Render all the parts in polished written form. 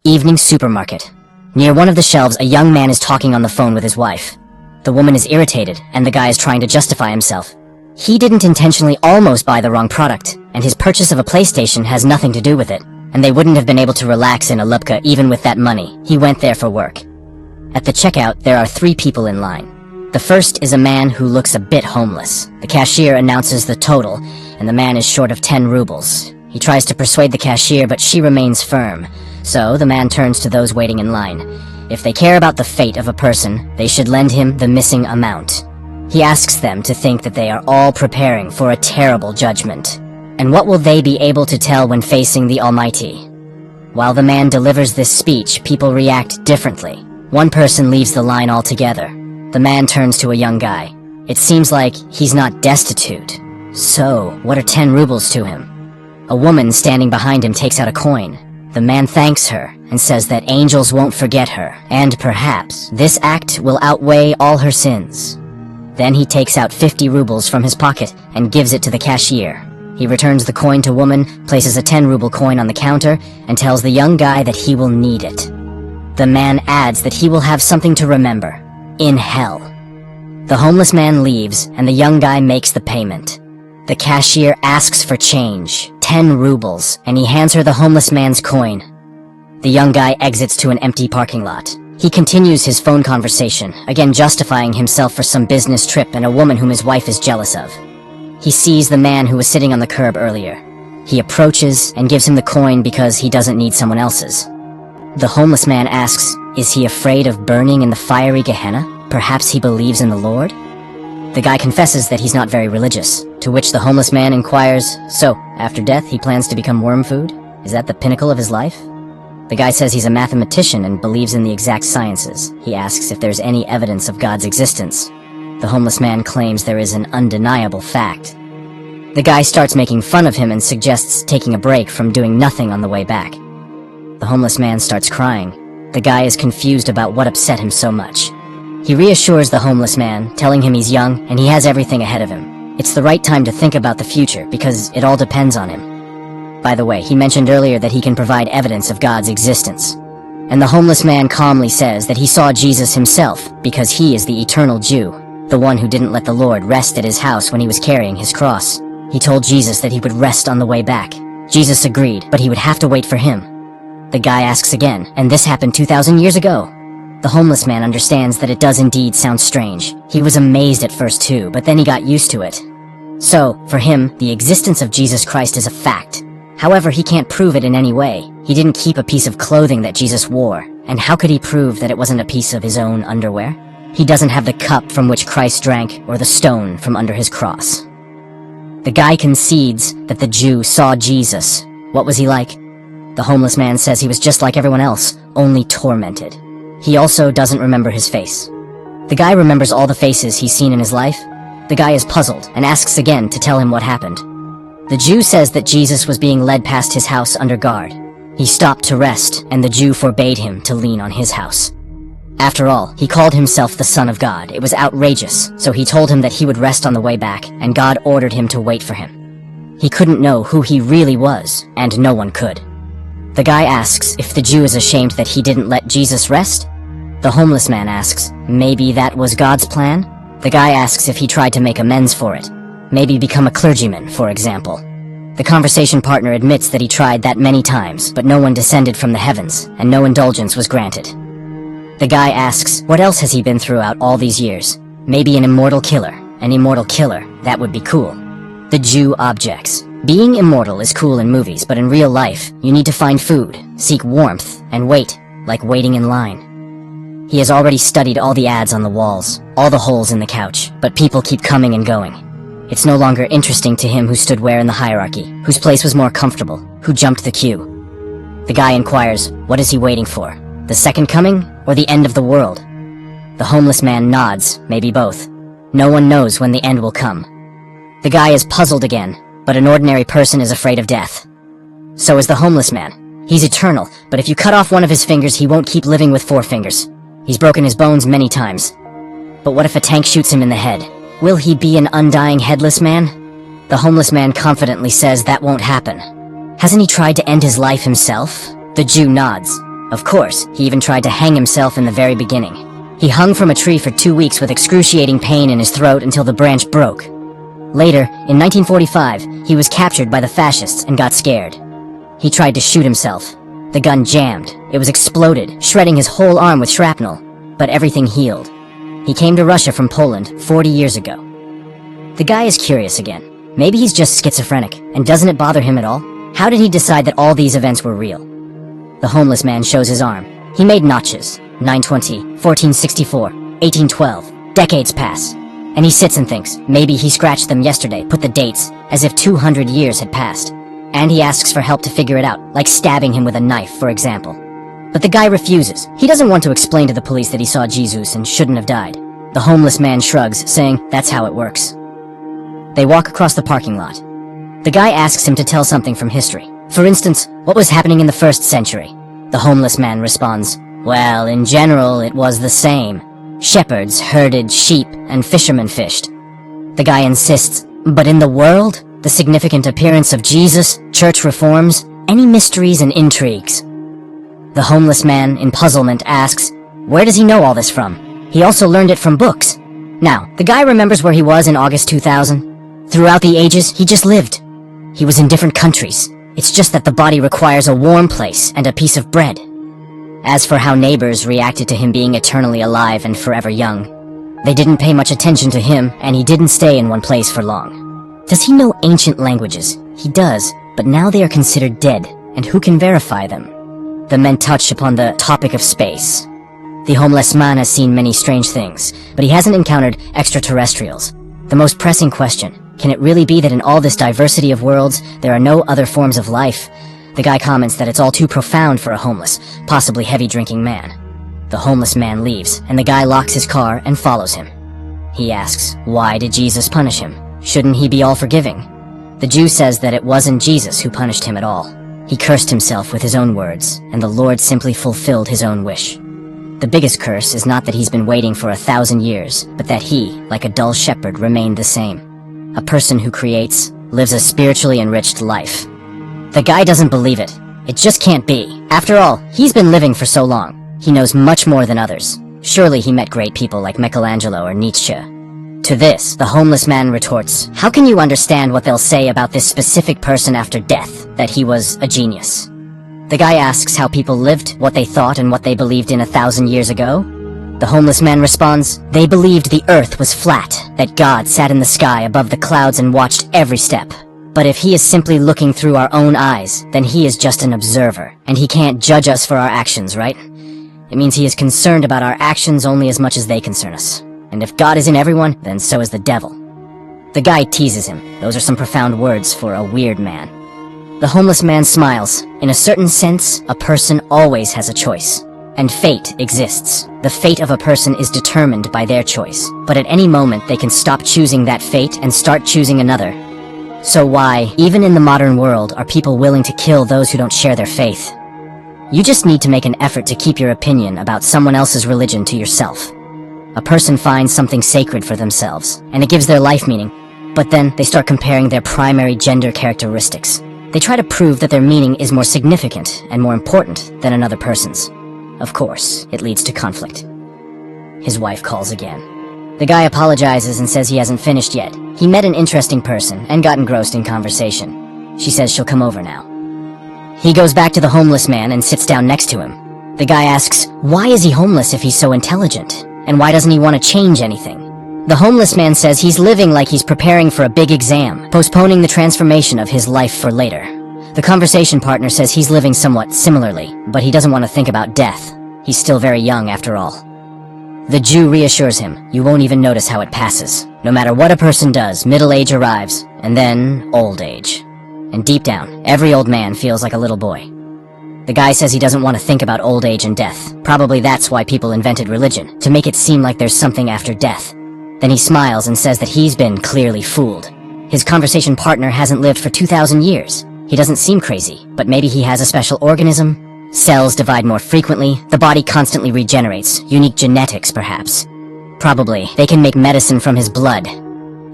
Evening supermarket. Near one of the shelves, a young man is talking on the phone with his wife. The woman is irritated, and the guy is trying to justify himself. He didn't intentionally almost buy the wrong product, and his purchase of a PlayStation has nothing to do with it, and they wouldn't have been able to relax in Alupka even with that money. He went there for work. At the checkout, there are 3 people in line. The first is a man who looks a bit homeless. The cashier announces the total, and the man is short of 10 rubles. He tries to persuade the cashier, but she remains firm. So, the man turns to those waiting in line. If they care about the fate of a person, they should lend him the missing amount. He asks them to think that they are all preparing for a terrible judgment. And what will they be able to tell when facing the Almighty? While the man delivers this speech, people react differently. One person leaves the line altogether. The man turns to a young guy. It seems like he's not destitute. So, what are 10 rubles to him? A woman standing behind him takes out a coin. The man thanks her and says that angels won't forget her, and perhaps this act will outweigh all her sins. Then he takes out 50 rubles from his pocket and gives it to the cashier. He returns the coin to woman, places a 10-ruble coin on the counter, and tells the young guy that he will need it. The man adds that he will have something to remember. In hell. The homeless man leaves, and the young guy makes the payment. The cashier asks for change, 10 rubles, and he hands her the homeless man's coin. The young guy exits to an empty parking lot. He continues his phone conversation, again justifying himself for some business trip and a woman whom his wife is jealous of. He sees the man who was sitting on the curb earlier. He approaches and gives him the coin because he doesn't need someone else's. The homeless man asks, is he afraid of burning in the fiery Gehenna? Perhaps he believes in the Lord? The guy confesses that he's not very religious, to which the homeless man inquires, so, after death he plans to become worm food? Is that the pinnacle of his life? The guy says he's a mathematician and believes in the exact sciences. He asks if there's any evidence of God's existence. The homeless man claims there is an undeniable fact. The guy starts making fun of him and suggests taking a break from doing nothing on the way back. The homeless man starts crying. The guy is confused about what upset him so much. He reassures the homeless man, telling him he's young and he has everything ahead of him. It's the right time to think about the future because it all depends on him. By the way, he mentioned earlier that he can provide evidence of God's existence. And the homeless man calmly says that he saw Jesus himself because he is the eternal Jew, the one who didn't let the Lord rest at his house when he was carrying his cross. He told Jesus that he would rest on the way back. Jesus agreed, but he would have to wait for him. The guy asks again, and this happened 2,000 years ago. The homeless man understands that it does indeed sound strange. He was amazed at first too, but then he got used to it. So, for him, the existence of Jesus Christ is a fact. However, he can't prove it in any way. He didn't keep a piece of clothing that Jesus wore, and how could he prove that it wasn't a piece of his own underwear? He doesn't have the cup from which Christ drank, or the stone from under his cross. The guy concedes that the Jew saw Jesus. What was he like? The homeless man says he was just like everyone else, only tormented. He also doesn't remember his face. The guy remembers all the faces he's seen in his life. The guy is puzzled and asks again to tell him what happened. The Jew says that Jesus was being led past his house under guard. He stopped to rest, and the Jew forbade him to lean on his house. After all, he called himself the Son of God. It was outrageous, so he told him that he would rest on the way back, and God ordered him to wait for him. He couldn't know who he really was, and no one could. The guy asks if the Jew is ashamed that he didn't let Jesus rest. The homeless man asks, maybe that was God's plan? The guy asks if he tried to make amends for it. Maybe become a clergyman, for example. The conversation partner admits that he tried that many times, but no one descended from the heavens, and no indulgence was granted. The guy asks, what else has he been through out all these years? Maybe an immortal killer. An immortal killer, that would be cool. The Jew objects. Being immortal is cool in movies, but in real life, you need to find food, seek warmth, and wait, like waiting in line. He has already studied all the ads on the walls, all the holes in the couch, but people keep coming and going. It's no longer interesting to him who stood where in the hierarchy, whose place was more comfortable, who jumped the queue. The guy inquires, what is he waiting for? The second coming, or the end of the world? The homeless man nods, maybe both. No one knows when the end will come. The guy is puzzled again, but an ordinary person is afraid of death. So is the homeless man. He's eternal, but if you cut off one of his fingers, he won't keep living with 4 fingers. He's broken his bones many times. But what if a tank shoots him in the head? Will he be an undying headless man? The homeless man confidently says that won't happen. Hasn't he tried to end his life himself? The Jew nods. Of course, he even tried to hang himself in the very beginning. He hung from a tree for 2 weeks with excruciating pain in his throat until the branch broke. Later, in 1945, he was captured by the fascists and got scared. He tried to shoot himself. The gun jammed. It was exploded, shredding his whole arm with shrapnel. But everything healed. He came to Russia from Poland 40 years ago. The guy is curious again. Maybe he's just schizophrenic, and doesn't it bother him at all? How did he decide that all these events were real? The homeless man shows his arm. He made notches. 920, 1464, 1812. Decades pass. And he sits and thinks, maybe he scratched them yesterday, put the dates, as if 200 years had passed. And he asks for help to figure it out, like stabbing him with a knife, for example. But the guy refuses. He doesn't want to explain to the police that he saw Jesus and shouldn't have died. The homeless man shrugs, saying, that's how it works. They walk across the parking lot. The guy asks him to tell something from history. For instance, what was happening in the 1st century? The homeless man responds, well, in general, it was the same. Shepherds herded sheep and fishermen fished. The guy insists, but in the world? The significant appearance of Jesus, church reforms, any mysteries and intrigues? The homeless man, in puzzlement, asks, where does he know all this from? He also learned it from books. Now, the guy remembers where he was in August 2000. Throughout the ages, he just lived. He was in different countries. It's just that the body requires a warm place and a piece of bread. As for how neighbors reacted to him being eternally alive and forever young, they didn't pay much attention to him, and he didn't stay in one place for long. Does he know ancient languages? He does, but now they are considered dead, and who can verify them? The men touch upon the topic of space. The homeless man has seen many strange things, but he hasn't encountered extraterrestrials. The most pressing question, can it really be that in all this diversity of worlds, there are no other forms of life? The guy comments that it's all too profound for a homeless, possibly heavy-drinking man. The homeless man leaves, and the guy locks his car and follows him. He asks, why did Jesus punish him? Shouldn't he be all-forgiving? The Jew says that it wasn't Jesus who punished him at all. He cursed himself with his own words, and the Lord simply fulfilled his own wish. The biggest curse is not that he's been waiting for 1,000 years, but that he, like a dull shepherd, remained the same. A person who creates, lives a spiritually enriched life. The guy doesn't believe it. It just can't be. After all, he's been living for so long. He knows much more than others. Surely he met great people like Michelangelo or Nietzsche. To this, the homeless man retorts, how can you understand what they'll say about this specific person after death, that he was a genius? The guy asks how people lived, what they thought, and what they believed in 1,000 years ago. The homeless man responds, they believed the earth was flat, that God sat in the sky above the clouds and watched every step. But if he is simply looking through our own eyes, then he is just an observer, and he can't judge us for our actions, right? It means he is concerned about our actions only as much as they concern us. And if God is in everyone, then so is the devil. The guy teases him. Those are some profound words for a weird man. The homeless man smiles. In a certain sense, a person always has a choice. And fate exists. The fate of a person is determined by their choice. But at any moment, they can stop choosing that fate and start choosing another. So why, even in the modern world, are people willing to kill those who don't share their faith? You just need to make an effort to keep your opinion about someone else's religion to yourself. A person finds something sacred for themselves, and it gives their life meaning, but then they start comparing their primary gender characteristics. They try to prove that their meaning is more significant and more important than another person's. Of course, it leads to conflict. His wife calls again. The guy apologizes and says he hasn't finished yet. He met an interesting person and got engrossed in conversation. She says she'll come over now. He goes back to the homeless man and sits down next to him. The guy asks, why is he homeless if he's so intelligent? And why doesn't he want to change anything? The homeless man says he's living like he's preparing for a big exam, postponing the transformation of his life for later. The conversation partner says he's living somewhat similarly, but he doesn't want to think about death. He's still very young after all. The Jew reassures him, you won't even notice how it passes. No matter what a person does, middle age arrives, and then old age. And deep down, every old man feels like a little boy. The guy says he doesn't want to think about old age and death. Probably that's why people invented religion, to make it seem like there's something after death. Then he smiles and says that he's been clearly fooled. His conversation partner hasn't lived for 2,000 years. He doesn't seem crazy, but maybe he has a special organism? Cells divide more frequently, the body constantly regenerates, unique genetics perhaps. Probably, they can make medicine from his blood.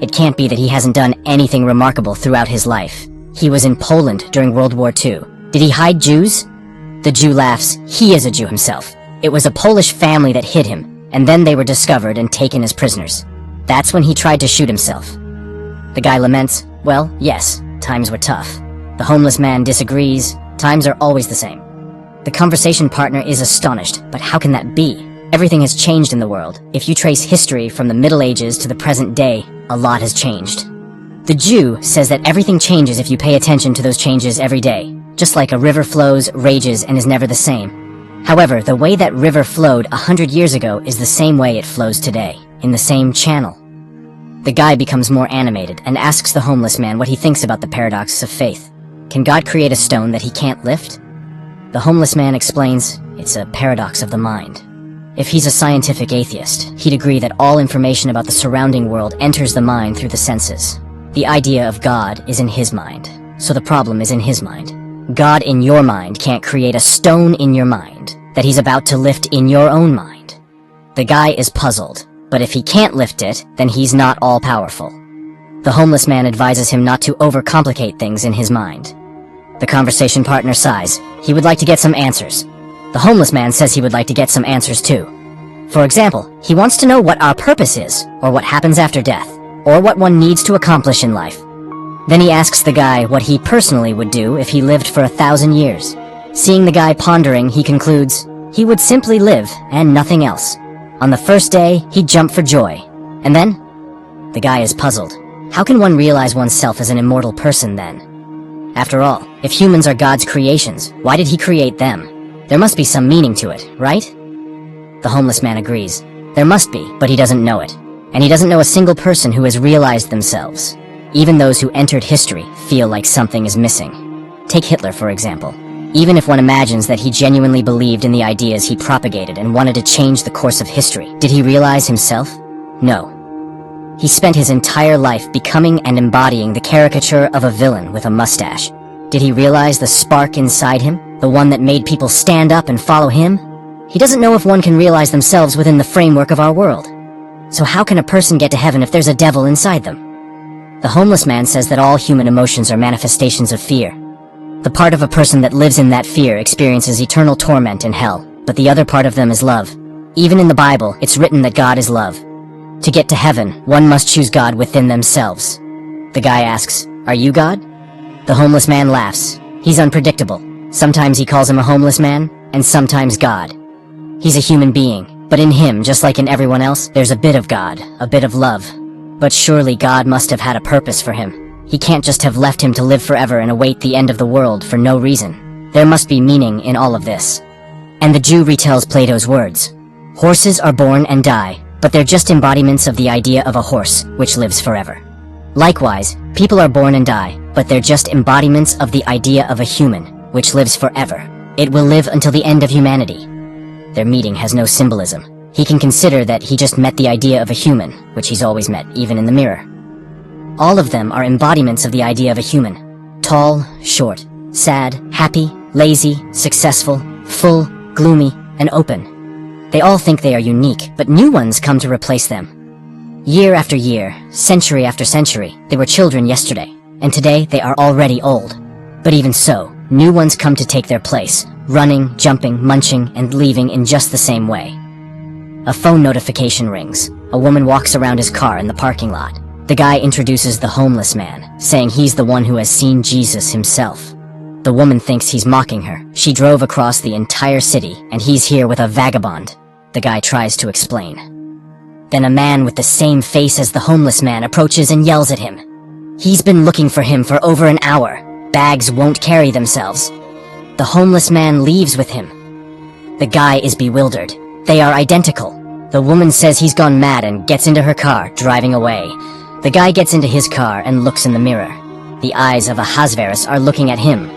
It can't be that he hasn't done anything remarkable throughout his life. He was in Poland during World War II. Did he hide Jews? The Jew laughs. He is a Jew himself. It was a Polish family that hid him, and then they were discovered and taken as prisoners. That's when he tried to shoot himself. The guy laments, well, yes, times were tough. The homeless man disagrees. Times are always the same. The conversation partner is astonished, but how can that be? Everything has changed in the world. If you trace history from the Middle Ages to the present day, a lot has changed. The Jew says that everything changes if you pay attention to those changes every day, just like a river flows, rages, and is never the same. However, the way that river flowed 100 years ago is the same way it flows today, in the same channel. The guy becomes more animated and asks the homeless man what he thinks about the paradox of faith. Can God create a stone that he can't lift? The homeless man explains, it's a paradox of the mind. If he's a scientific atheist, he'd agree that all information about the surrounding world enters the mind through the senses. The idea of God is in his mind, so the problem is in his mind. God in your mind can't create a stone in your mind that he's about to lift in your own mind. The guy is puzzled, but if he can't lift it, then he's not all-powerful. The homeless man advises him not to overcomplicate things in his mind. The conversation partner sighs. He would like to get some answers. The homeless man says he would like to get some answers too. For example, he wants to know what our purpose is, or what happens after death, or what one needs to accomplish in life. Then he asks the guy what he personally would do if he lived for 1,000 years. Seeing the guy pondering, he concludes, he would simply live and nothing else. On the first day, he'd jump for joy. And then? The guy is puzzled. How can one realize oneself as an immortal person then? After all, if humans are God's creations, why did he create them? There must be some meaning to it, right? The homeless man agrees. There must be, but he doesn't know it. And he doesn't know a single person who has realized themselves. Even those who entered history feel like something is missing. Take Hitler, for example. Even if one imagines that he genuinely believed in the ideas he propagated and wanted to change the course of history, did he realize himself? No. He spent his entire life becoming and embodying the caricature of a villain with a mustache. Did he realize the spark inside him? The one that made people stand up and follow him? He doesn't know if one can realize themselves within the framework of our world. So how can a person get to heaven if there's a devil inside them? The homeless man says that all human emotions are manifestations of fear. The part of a person that lives in that fear experiences eternal torment in hell, but the other part of them is love. Even in the Bible, it's written that God is love. To get to heaven, one must choose God within themselves. The guy asks, "Are you God?" The homeless man laughs. He's unpredictable. Sometimes he calls him a homeless man, and sometimes God. He's a human being, but in him, just like in everyone else, there's a bit of God, a bit of love. But surely God must have had a purpose for him. He can't just have left him to live forever and await the end of the world for no reason. There must be meaning in all of this. And the Jew retells Plato's words. Horses are born and die, but they're just embodiments of the idea of a horse, which lives forever. Likewise, people are born and die, but they're just embodiments of the idea of a human, which lives forever. It will live until the end of humanity. Their meeting has no symbolism. He can consider that he just met the idea of a human, which he's always met, even in the mirror. All of them are embodiments of the idea of a human. Tall, short, sad, happy, lazy, successful, full, gloomy, and open. They all think they are unique, but new ones come to replace them. Year after year, century after century, they were children yesterday, and today they are already old. But even so, new ones come to take their place, running, jumping, munching, and leaving in just the same way. A phone notification rings. A woman walks around his car in the parking lot. The guy introduces the homeless man, saying he's the one who has seen Jesus himself. The woman thinks he's mocking her. She drove across the entire city, and he's here with a vagabond. The guy tries to explain. Then a man with the same face as the homeless man approaches and yells at him. He's been looking for him for over an hour. Bags won't carry themselves. The homeless man leaves with him. The guy is bewildered. They are identical. The woman says he's gone mad and gets into her car, driving away. The guy gets into his car and looks in the mirror. The eyes of Agasfer are looking at him.